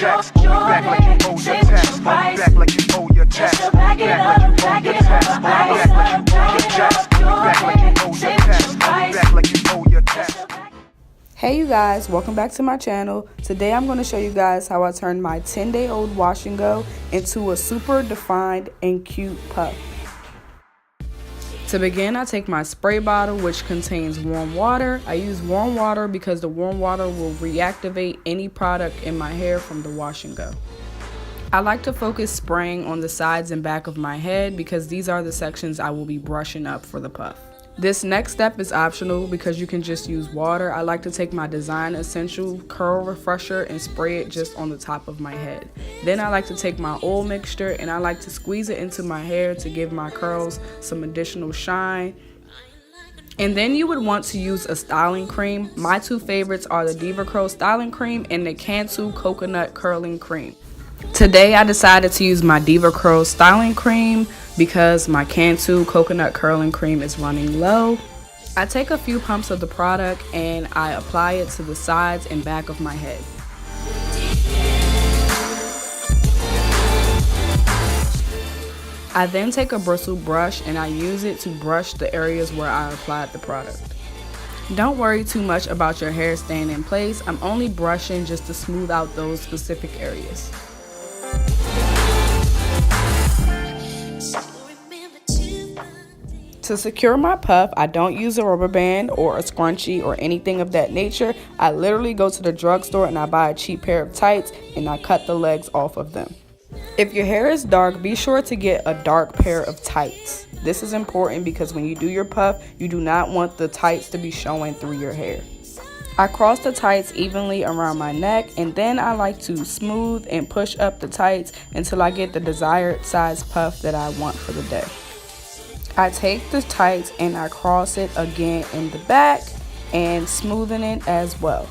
checks. Back like you owe your tax. Back like you owe your tax. Back like you owe your tax. Back like you owe your tax. Back like you owe your tax. Back like you owe your tax. Hey you guys, welcome back to my channel. Today I'm going to show you guys how I turned my 10-day-old wash and go into a super defined and cute puff. To begin, I take my spray bottle, which contains warm water. I use warm water because the warm water will reactivate any product in my hair from the wash and go. I like to focus spraying on the sides and back of my head because these are the sections I will be brushing up for the puff. This next step is optional because you can just use water. I like to take my Design Essential Curl Refresher and spray it just on the top of my head. Then I like to take my oil mixture and I like to squeeze it into my hair to give my curls some additional shine. And then you would want to use a styling cream. My two favorites are the Diva Curl Styling Cream and the Cantu Coconut Curling Cream. Today I decided to use my Diva Curl Styling Cream because my Cantu Coconut Curling Cream is running low. I take a few pumps of the product and I apply it to the sides and back of my head. I then take a bristle brush and I use it to brush the areas where I applied the product. Don't worry too much about your hair staying in place. I'm only brushing just to smooth out those specific areas. To secure my puff, I don't use a rubber band or a scrunchie or anything of that nature. I literally go to the drugstore and I buy a cheap pair of tights and I cut the legs off of them. If your hair is dark, be sure to get a dark pair of tights. This is important because when you do your puff, you do not want the tights to be showing through your hair. I cross the tights evenly around my neck and then I like to smooth and push up the tights until I get the desired size puff that I want for the day. I take the tights and I cross it again in the back and smoothen it as well.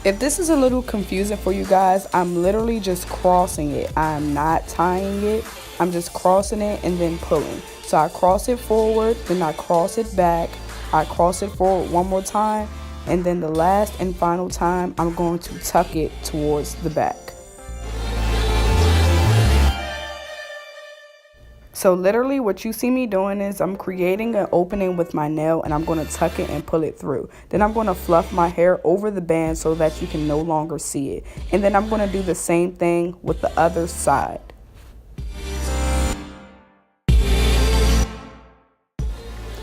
If this is a little confusing for you guys, I'm literally just crossing it. I'm not tying it. I'm just crossing it and then pulling. So I cross it forward, then I cross it back. I cross it forward one more time, and then the last and final time, I'm going to tuck it towards the back. So literally what you see me doing is I'm creating an opening with my nail and I'm going to tuck it and pull it through. Then I'm going to fluff my hair over the band so that you can no longer see it. And then I'm going to do the same thing with the other side.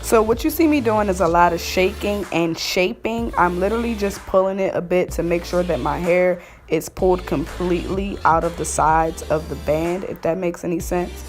So what you see me doing is a lot of shaking and shaping. I'm literally just pulling it a bit to make sure that my hair is pulled completely out of the sides of the band, if that makes any sense.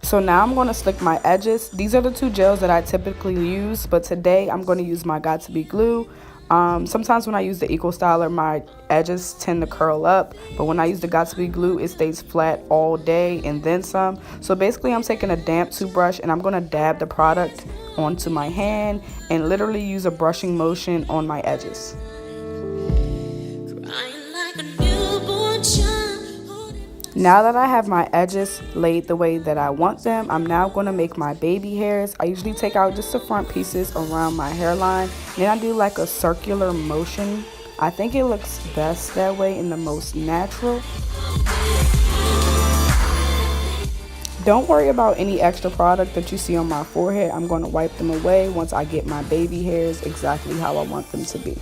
So now I'm going to slick my edges. These are the two gels that I typically use, but today I'm going to use my Got2b glue. Sometimes when I use the Eco Styler, my edges tend to curl up, but when I use the Got2b glue, it stays flat all day and then some. So basically I'm taking a damp toothbrush and I'm going to dab the product onto my hand and literally use a brushing motion on my edges. Now that I have my edges laid the way that I want them, I'm now going to make my baby hairs. I usually take out just the front pieces around my hairline. Then I do like a circular motion. I think it looks best that way and the most natural. Don't worry about any extra product that you see on my forehead. I'm going to wipe them away once I get my baby hairs exactly how I want them to be.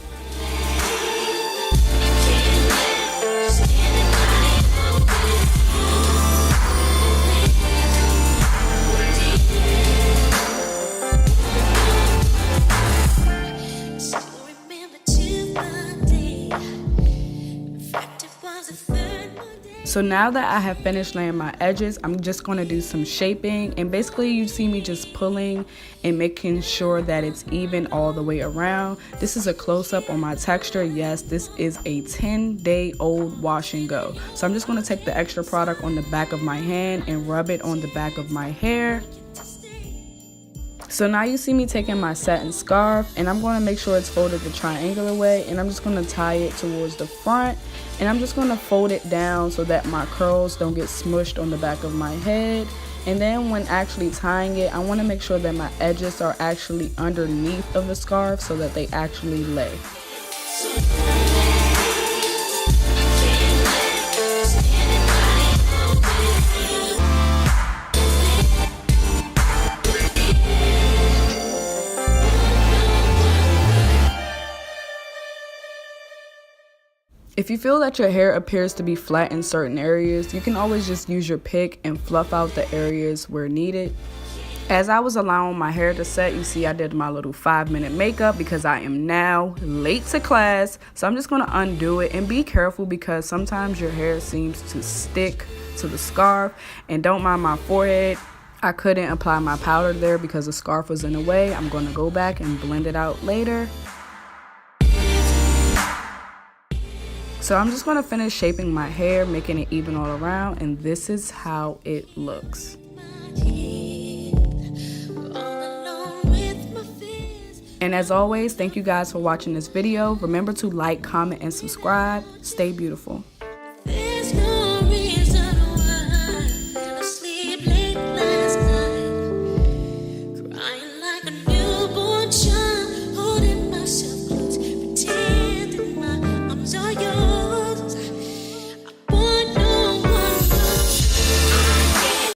So now that I have finished laying my edges, I'm just going to do some shaping, and basically you see me just pulling and making sure that it's even all the way around. This is a close-up on my texture. Yes, this is a 10-day-old wash and go. So I'm just going to take the extra product on the back of my hand and rub it on the back of my hair. So now you see me taking my satin scarf, and I'm going to make sure it's folded the triangular way, and I'm just going to tie it towards the front, and I'm just going to fold it down so that my curls don't get smushed on the back of my head. And then when actually tying it, I want to make sure that my edges are actually underneath of the scarf so that they actually lay. If you feel that your hair appears to be flat in certain areas, you can always just use your pick and fluff out the areas where needed. As I was allowing my hair to set, you see I did my little 5-minute makeup because I am now late to class. So I'm just going to undo it, and be careful because sometimes your hair seems to stick to the scarf. And don't mind my forehead. I couldn't apply my powder there because the scarf was in the way. I'm going to go back and blend it out later. So I'm just going to finish shaping my hair, making it even all around, and this is how it looks. And as always, thank you guys for watching this video. Remember to like, comment, and subscribe. Stay beautiful.